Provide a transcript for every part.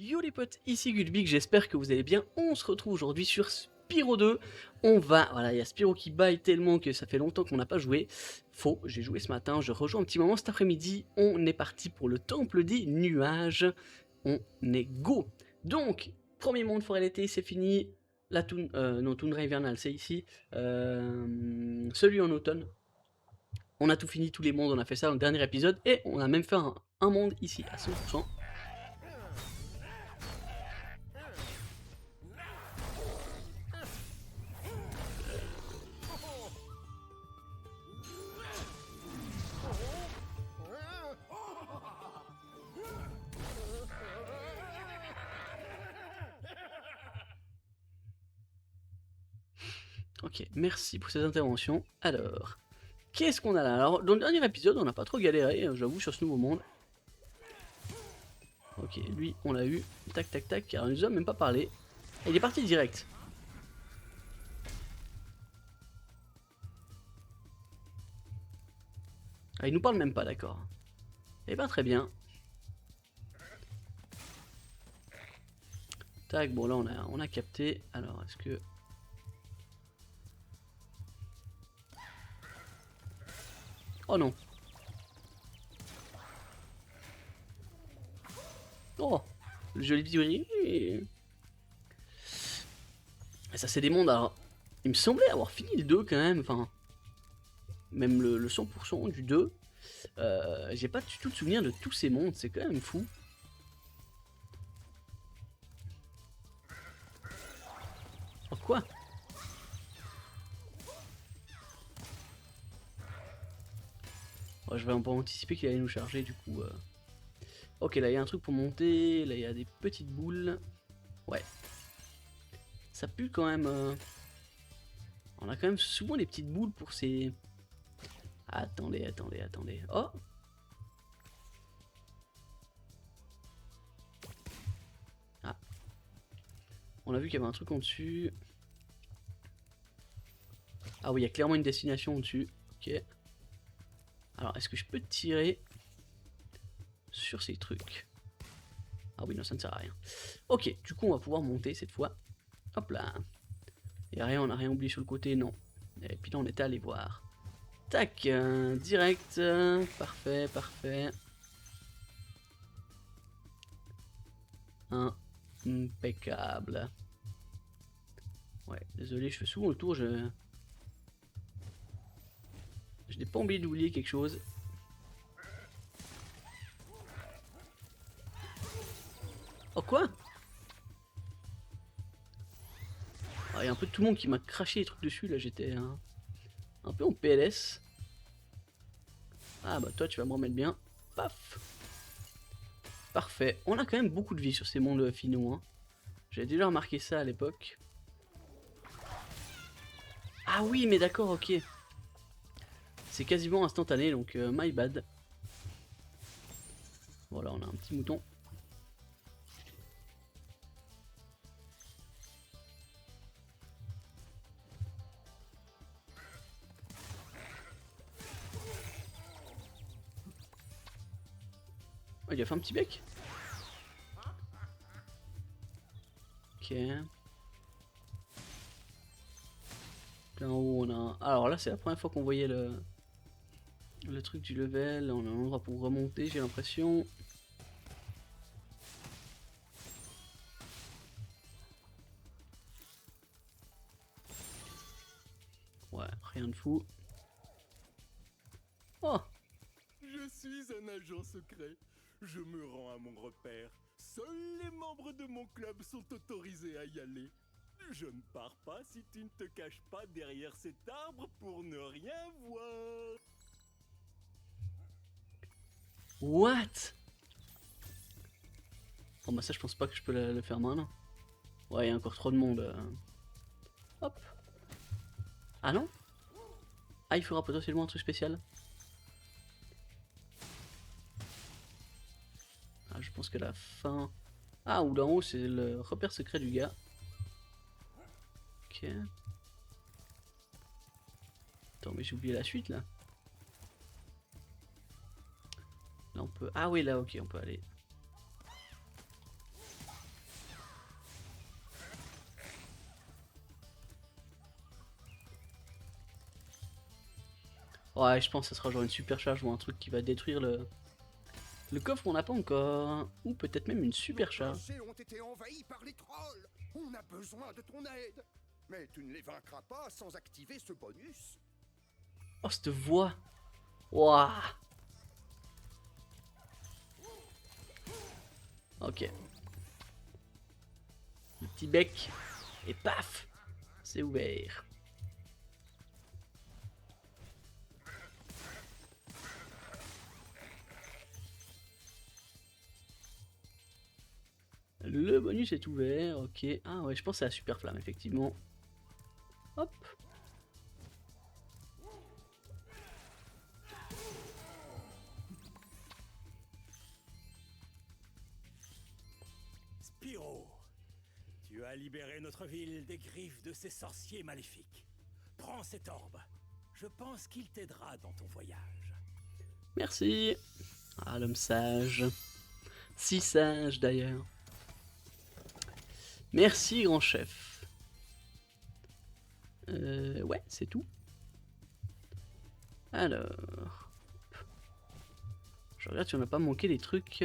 Yo les potes, ici Gulbik, j'espère que vous allez bien. On se retrouve aujourd'hui sur Spyro 2. Voilà, il y a Spyro qui baille tellement que ça fait longtemps qu'on n'a pas joué. Faux, j'ai joué ce matin, je rejoue un petit moment cet après-midi. On est parti pour le temple des nuages. On est go. Donc, premier monde forêt l'été, c'est fini. La non, toundra hivernale, c'est ici. Celui en automne. On a tout fini, tous les mondes, on a fait ça dans le dernier épisode. Et on a même fait un monde ici à 100%. Ok, merci pour cette intervention. Alors, qu'est-ce qu'on a là? Alors, dans le dernier épisode, on n'a pas trop galéré, j'avoue, sur ce nouveau monde. Ok, lui, on l'a eu. Tac, tac, tac. Alors, il nous a même pas parlé. Et il est parti direct. Ah, il nous parle même pas, d'accord. Eh ben, très bien. Tac, bon, là, on a capté. Alors, est-ce que... Oh non. Oh, le joli petit. Ça, c'est des mondes. Alors, il me semblait avoir fini le 2 quand même. Enfin, même le 100% du 2. J'ai pas du tout de souvenir de tous ces mondes. C'est quand même fou. Oh, quoi? Oh, je vais un peu anticiper qu'il allait nous charger du coup. Ok, là il y a un truc pour monter, là il y a des petites boules. Ouais. Ça pue quand même. On a quand même souvent des petites boules pour ces... Attendez, attendez, attendez. Oh! Ah. On a vu qu'il y avait un truc en dessus. Ah oui, il y a clairement une destination au-dessus. Ok. Alors, est-ce que je peux tirer sur ces trucs? Ah oui, non, ça ne sert à rien. Ok, du coup, on va pouvoir monter cette fois. Hop là. Y a rien, on n'a rien oublié sur le côté, non. Et puis là, on était allé voir. Tac, direct. Parfait, parfait. Impeccable. Ouais, désolé, je fais souvent le tour, je n'ai pas envie d'oublier quelque chose. Oh quoi? Il y a un peu tout le monde qui m'a craché les trucs dessus, là j'étais un peu en PLS. Ah bah toi tu vas me remettre bien. Paf. Parfait. On a quand même beaucoup de vie sur ces mondes finaux. Hein. J'avais déjà remarqué ça à l'époque. Ah oui mais d'accord, ok. C'est quasiment instantané donc my bad. Voilà, on a un petit mouton. Oh, il a fait un petit bec. Ok. Là en haut on a... Alors là c'est la première fois qu'on voyait le truc du level. On a un endroit pour remonter j'ai l'impression. Ouais, rien de fou. Oh! Je suis un agent secret. Je me rends à mon repère. Seuls les membres de mon club sont autorisés à y aller. Je ne pars pas si tu ne te caches pas derrière cet arbre pour ne rien voir. What? Oh bah ça je pense pas que je peux le faire maintenant. Ouais, il y a encore trop de monde. Hop. Ah non? Ah, il faudra potentiellement un truc spécial. Ah, je pense que la fin... Ah, ou d'en haut c'est le repère secret du gars. Ok. Attends, mais j'ai oublié la suite là. Là on peut... Ah oui, là ok, on peut aller. Ouais, je pense que ça sera genre une supercharge ou un truc qui va détruire le coffre, on n'a pas encore. Ou peut-être même une Nos supercharge. clochers ont été envahis par les trolls. On a besoin de ton aide. Mais tu ne les vaincras pas sans activer ce bonus. Oh, cette voix. Waouh. Ok. Le petit bec. Et paf. C'est ouvert. Le bonus est ouvert, ok. Ah ouais, je pense que c'est la super flamme, effectivement. Hop. Spyro, tu as libéré notre ville des griffes de ces sorciers maléfiques. Prends cet orbe. Je pense qu'il t'aidera dans ton voyage. Merci. Ah, l'homme sage. Si sage, d'ailleurs. Merci, grand chef. Ouais, c'est tout. Alors... Je regarde si on n'a pas manqué des trucs.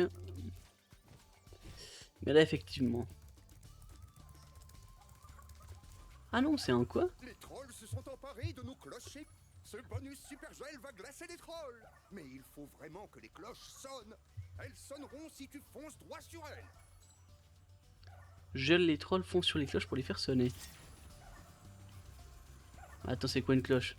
Mais là, effectivement. Ah non, c'est un quoi? Les trolls se sont emparés de nos clochers. Ce bonus super gel va glacer les trolls. Mais il faut vraiment que les cloches sonnent. Elles sonneront si tu fonces droit sur elles. Gèle les trolls, font sur les cloches pour les faire sonner. Attends, c'est quoi une cloche?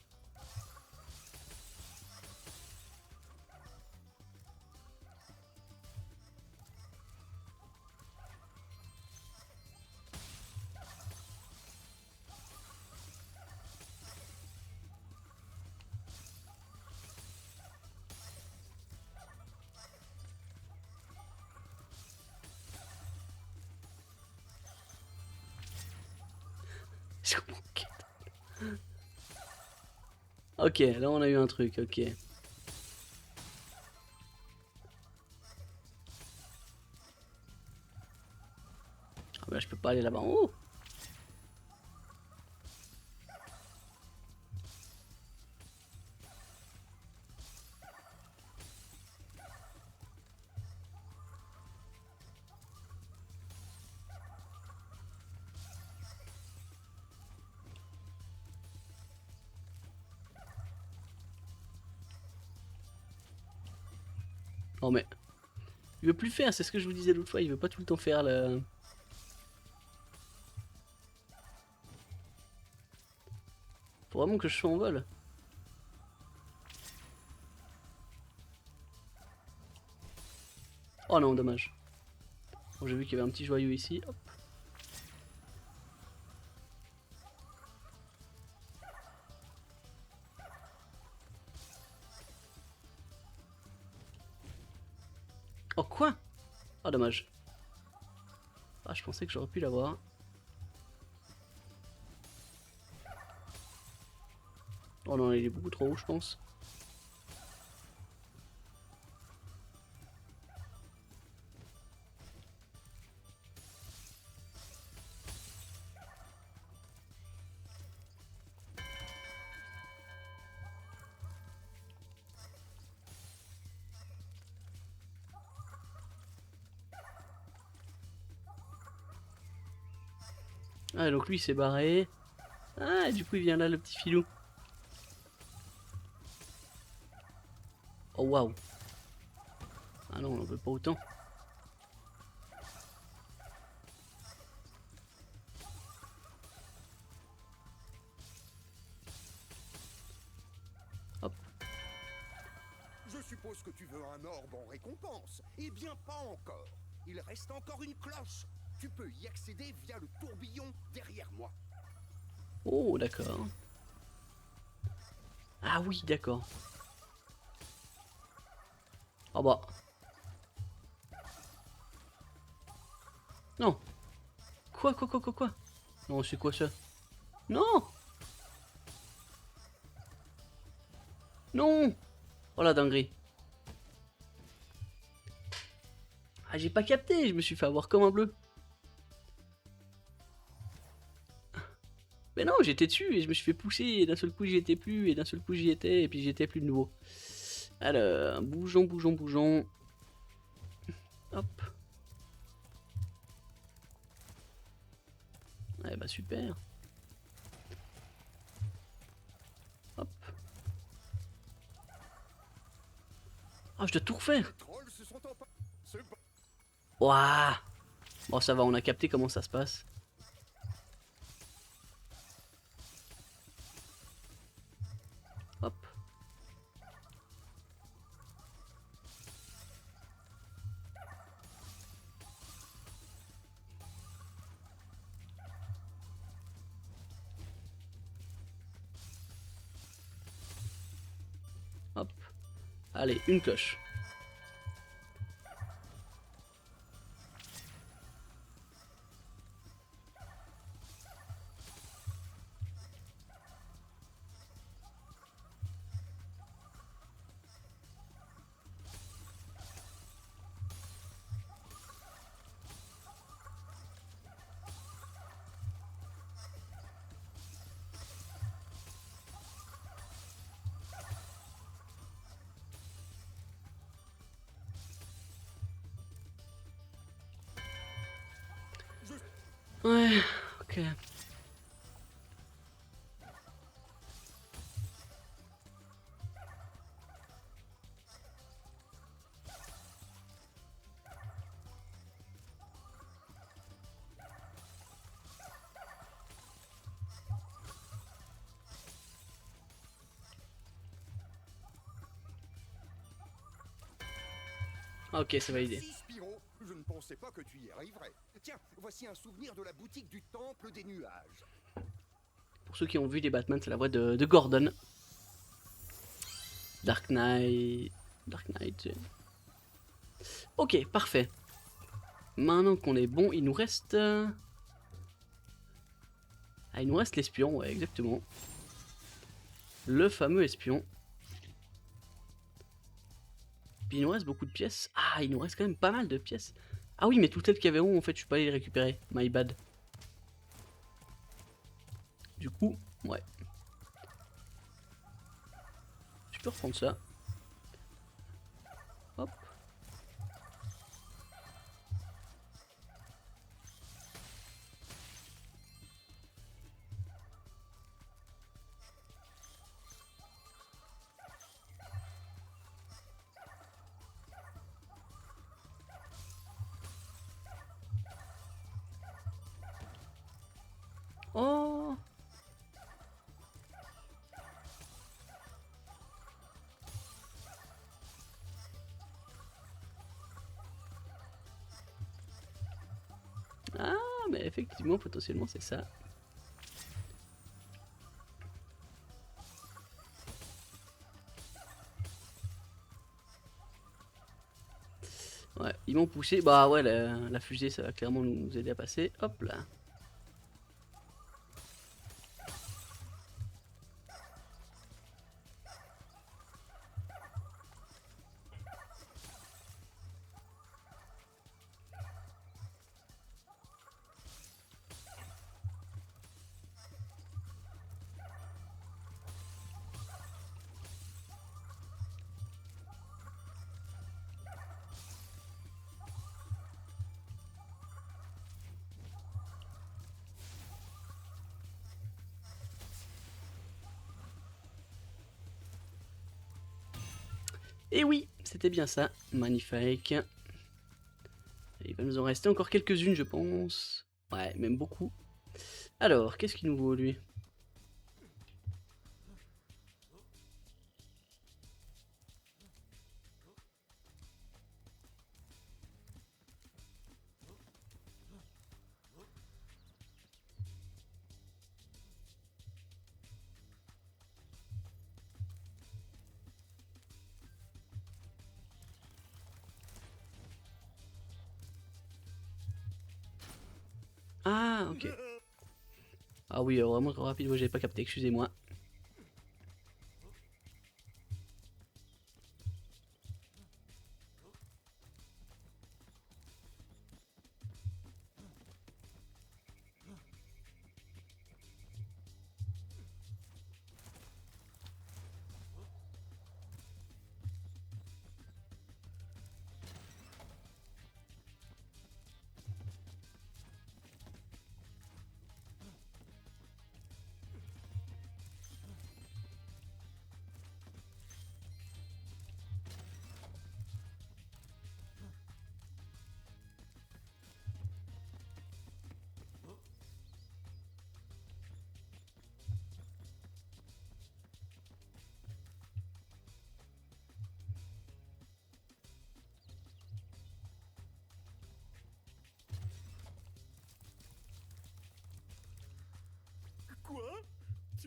J'ai manqué. Ok, là on a eu un truc, ok. Ah bah je peux pas aller là-bas en haut. Non mais... Il veut plus faire, c'est ce que je vous disais l'autre fois, il veut pas tout le temps faire le... Faut vraiment que je sois en vol. Oh non, dommage. Bon, j'ai vu qu'il y avait un petit joyau ici, hop. Oh quoi? Oh dommage. Ah je pensais que j'aurais pu l'avoir. Oh non, il est beaucoup trop haut je pense. Ah donc lui il s'est barré. Ah et du coup il vient là le petit filou. Oh waouh. Ah non on en veut pas autant. Hop. Je suppose que tu veux un orbe en récompense. Eh bien, pas encore. Il reste encore une cloche. Tu peux y accéder via le tourbillon derrière moi. Oh d'accord. Ah oui d'accord. Oh bah. Non. Quoi? Non c'est quoi ça? Non. Non. Oh la dinguerie. Ah j'ai pas capté, je me suis fait avoir comme un bleu. Mais non, j'étais dessus et je me suis fait pousser et d'un seul coup j'y étais plus et d'un seul coup j'y étais et puis j'y étais plus de nouveau. Alors, bougeons, bougeons, bougeons. Hop. Ouais bah super. Hop. Ah, je dois tout refaire. Les trolls se sont emparés. C'est pas... Waouh. Bon ça va, on a capté comment ça se passe. Hop. Hop. Allez, une cloche. Ouais, ok. Ok, c'est validé. Merci, Spyro. Je ne pensais pas que tu y arriverais. Tiens, voici un souvenir de la boutique du Temple des Nuages. Pour ceux qui ont vu les Batman, c'est la voix de Gordon. Dark Knight. Dark Knight. Ok, parfait. Maintenant qu'on est bon, il nous reste... Ah, il nous reste l'espion, ouais, exactement. Le fameux espion. Puis il nous reste beaucoup de pièces. Ah, il nous reste quand même pas mal de pièces. Ah oui, mais toutes celles qu'il y avait en haut, en fait, je suis pas allé les récupérer. My bad. Du coup, ouais. Je peux reprendre ça. Hop. Oh. Ah, mais effectivement, potentiellement, c'est ça. Ouais, ils m'ont poussé. Bah ouais, la fusée, ça va clairement nous aider à passer. Hop là. Et oui, c'était bien ça. Magnifique. Il va nous en rester encore quelques-unes, je pense. Ouais, même beaucoup. Alors, qu'est-ce qu'il nous vaut, lui? Ah, ok. Ah oui, vraiment trop rapide, ouais, j'avais pas capté, excusez-moi.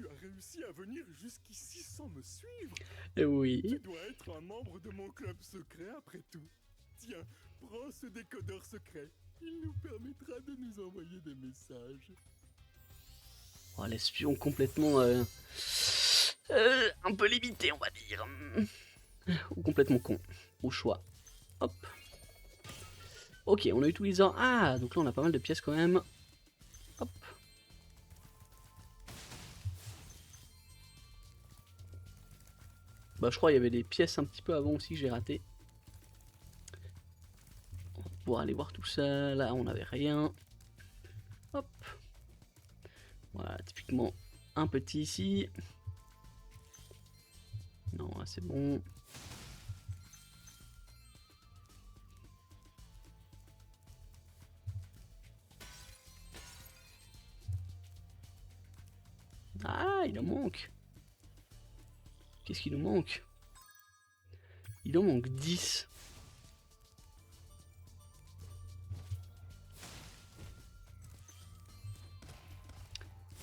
Tu as réussi à venir jusqu'ici sans me suivre. Eh oui. Tu dois être un membre de mon club secret après tout. Tiens, prends ce décodeur secret. Il nous permettra de nous envoyer des messages. Oh, l'espion complètement... un peu limité, on va dire. Ou complètement con, au choix. Hop. Ok, on a eu tous les ordres. Ah, donc là on a pas mal de pièces quand même. Hop. Bah je crois qu'il y avait des pièces un petit peu avant aussi que j'ai raté. On va pouvoir aller voir tout ça. Là on n'avait rien. Hop. Voilà, typiquement un petit ici. Non, là c'est bon. Ah, il en manque. Qu'est-ce qu'il nous manque? Il en manque 10.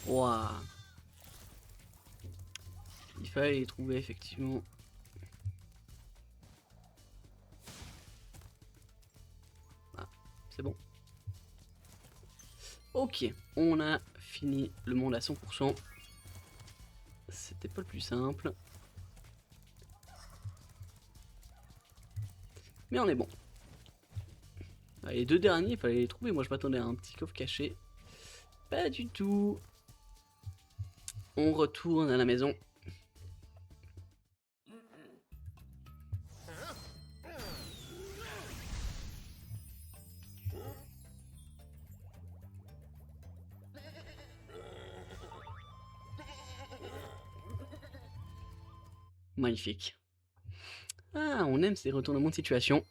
Waouh. Il fallait les trouver effectivement. Ah, c'est bon. Ok, on a fini le monde à 100%. C'était pas le plus simple. Mais on est bon. Ah, les deux derniers, il fallait les trouver. Moi, je m'attendais à un petit coffre caché. Pas du tout. On retourne à la maison. Magnifique. Ah, on aime ces retournements de situation.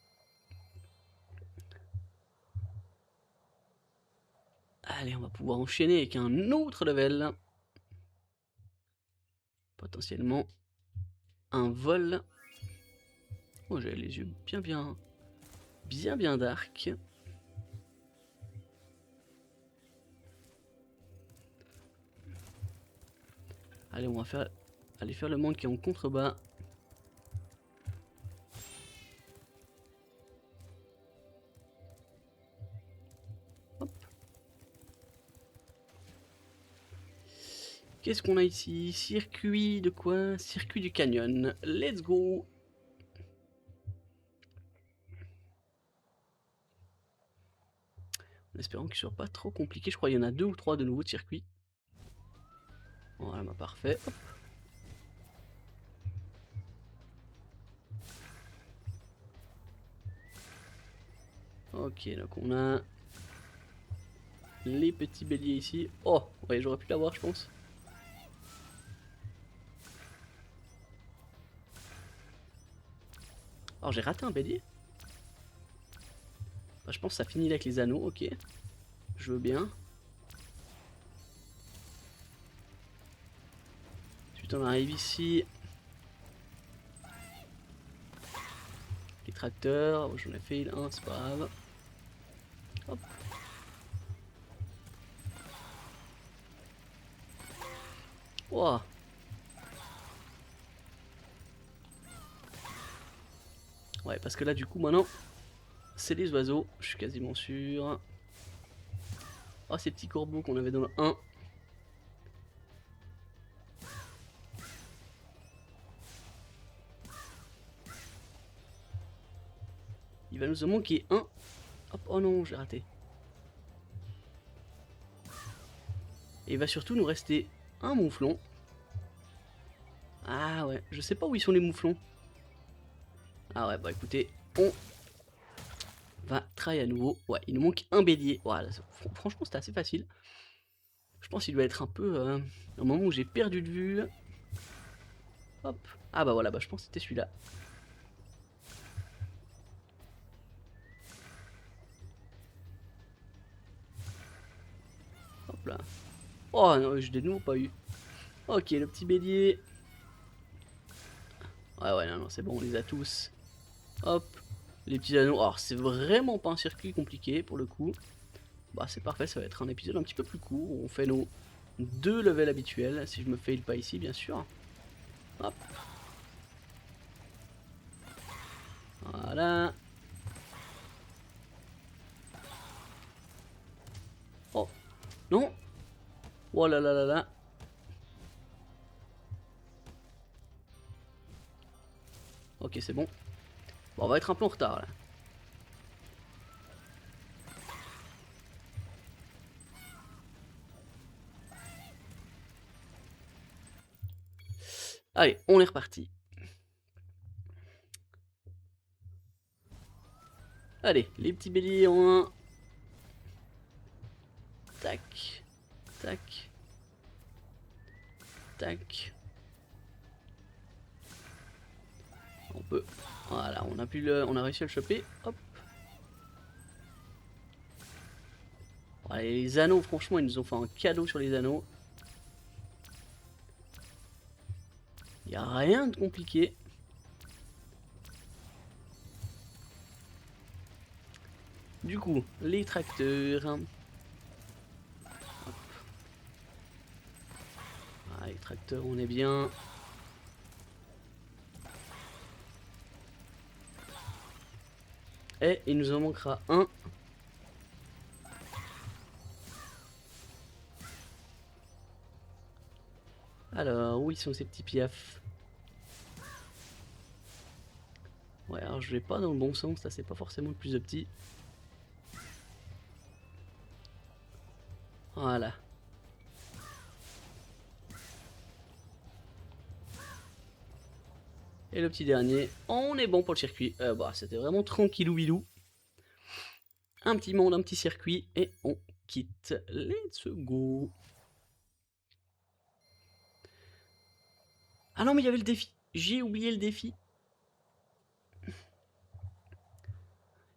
Allez, on va pouvoir enchaîner avec un autre level. Potentiellement un vol. Oh, j'ai les yeux bien dark. Allez, on va aller faire le monde qui est en contrebas. Hop. Qu'est-ce qu'on a ici? Circuit de quoi? Circuit du canyon. Let's go! En espérant qu'il soit pas trop compliqué. Je crois qu'il y en a 2 ou 3 de nouveaux circuits. Voilà, bah parfait. Hop. Ok, donc on a les petits béliers ici. Oh, ouais, j'aurais pu l'avoir, je pense. Alors j'ai raté un bélier. Bah, je pense que ça finit là avec les anneaux, ok. Je veux bien. Ensuite on arrive ici. Les tracteurs, j'en ai fait un, c'est pas grave. Hop. Wow. Ouais, parce que là du coup maintenant c'est les oiseaux, je suis quasiment sûr. Oh, ces petits corbeaux qu'on avait dans le 1. Il va nous en manquer un. Hop, oh non, j'ai raté. Et il va surtout nous rester un mouflon. Ah ouais, je sais pas où ils sont les mouflons. Ah ouais, bah écoutez, on va try à nouveau. Ouais, il nous manque un bélier. Voilà, franchement c'était assez facile. Je pense qu'il doit être un peu un moment où j'ai perdu de vue. Hop. Ah bah voilà, bah je pense que c'était celui-là. Hop là. Oh non, je l'ai de nouveau pas eu. Ok, le petit bélier. Ouais, ouais, non, non, c'est bon, on les a tous. Hop, les petits anneaux. Alors, c'est vraiment pas un circuit compliqué pour le coup. Bah, c'est parfait, ça va être un épisode un petit peu plus court où on fait nos 2 levels habituels, si je me fail pas ici bien sûr. Hop. Voilà. Oh. Non. Oh là là là là. Ok, c'est bon. Bon, on va être un peu en retard là. Allez, on est reparti. Allez, les petits béliers en 1. Tac. Tac. Tac. On peut. Voilà, on a réussi à le choper. Hop. Voilà, les anneaux, franchement, ils nous ont fait un cadeau sur les anneaux. Il n'y a rien de compliqué. Du coup, les tracteurs. Hop. Ah, les tracteurs, on est bien. Et il nous en manquera un. Alors, où ils sont ces petits piafs? Ouais, alors je vais pas dans le bon sens, ça c'est pas forcément le plus petit. Voilà. Et le petit dernier, on est bon pour le circuit. Bah, c'était vraiment tranquillou bilou. Un petit monde, un petit circuit, et on quitte. Let's go. Ah non, mais il y avait le défi. J'ai oublié le défi.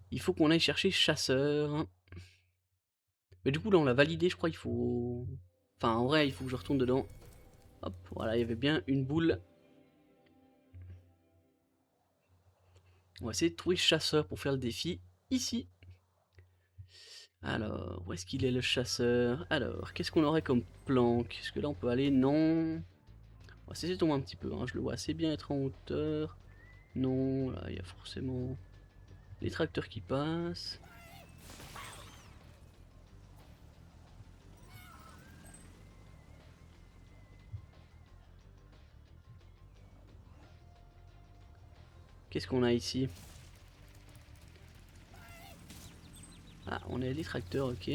Il faut qu'on aille chercher chasseur. Mais du coup, là, on l'a validé, je crois. Il faut. Enfin, en vrai, il faut que je retourne dedans. Hop, voilà, il y avait bien une boule. On va essayer de trouver chasseur pour faire le défi ici. Alors, où est-ce qu'il est le chasseur? Alors, qu'est-ce qu'on aurait comme planque? Est-ce que là on peut aller? Non. On va essayer de tomber un petit peu, hein. Je le vois assez bien être en hauteur. Non, là il y a forcément les tracteurs qui passent. Qu'est-ce qu'on a ici? Ah, on a les tracteurs, ok.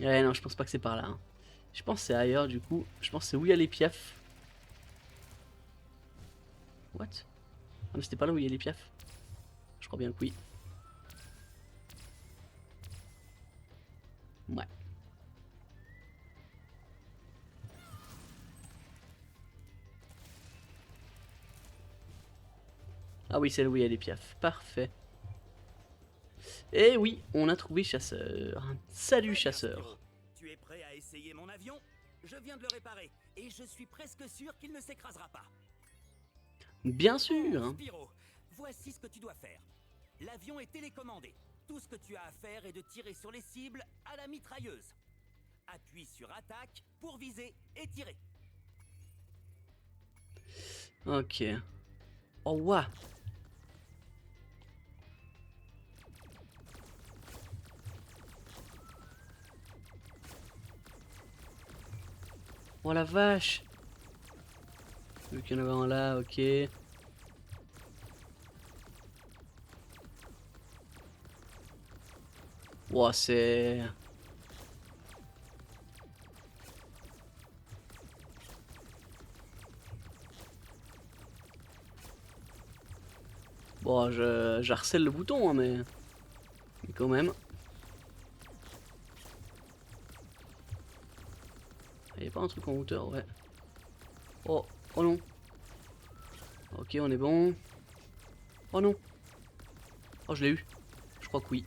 Ouais, non, je pense pas que c'est par là, hein. Je pense que c'est ailleurs du coup. Je pense que c'est où il y a les piafs. What? Ah, mais c'était pas là où il y a les piafs. Je crois bien que oui. Ouais. Ah oui, c'est là où il y a les piafs. Parfait. Et oui, on a trouvé chasseur. Salut chasseur. Tu es prêt à essayer mon avion? Je viens de le réparer et je suis presque sûr qu'il ne s'écrasera pas. Bien sûr. Oh, Spyro, voici ce que tu dois faire. L'avion est télécommandé. Tout ce que tu as à faire est de tirer sur les cibles à la mitrailleuse. Appuie sur attaque pour viser et tirer. Ok. Oh waouh. Oh la vache. Vu qu'il y en avait un là, ok. Wow, c'est... Bon, je harcèle le bouton, hein, mais quand même. Il n'y a pas un truc en hauteur, ouais. Oh, oh non. Ok, on est bon. Oh non. Oh, je l'ai eu. Je crois que oui.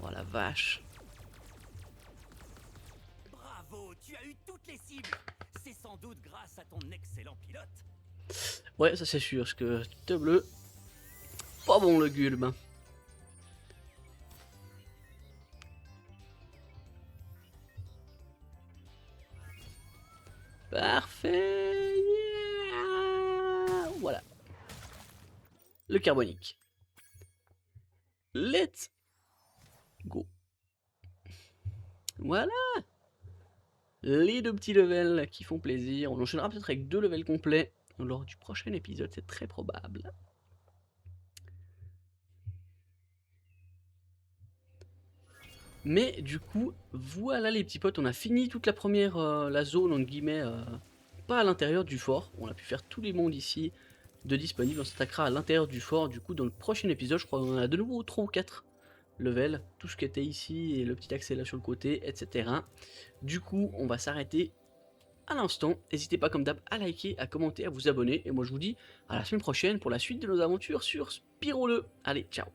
Oh la vache. toutes les cibles. C'est sans doute grâce à ton excellent pilote. Ouais, ça c'est sûr, parce que tête bleue, pas bon le Gulb. Parfait. Yeah. Voilà. Le carbonique. Let's go. Voilà. Les deux petits levels qui font plaisir. On enchaînera peut-être avec 2 levels complets lors du prochain épisode, c'est très probable. Mais du coup, voilà les petits potes, on a fini toute la première, la zone entre guillemets, pas à l'intérieur du fort. On a pu faire tous les mondes ici de disponibles. On s'attaquera à l'intérieur du fort. Du coup, dans le prochain épisode, je crois qu'on en a de nouveau 3 ou 4 levels. Tout ce qui était ici et le petit accès là sur le côté, etc. Du coup, on va s'arrêter à l'instant. N'hésitez pas comme d'hab à liker, à commenter, à vous abonner. Et moi je vous dis à la semaine prochaine pour la suite de nos aventures sur Spyro 2. Allez, ciao!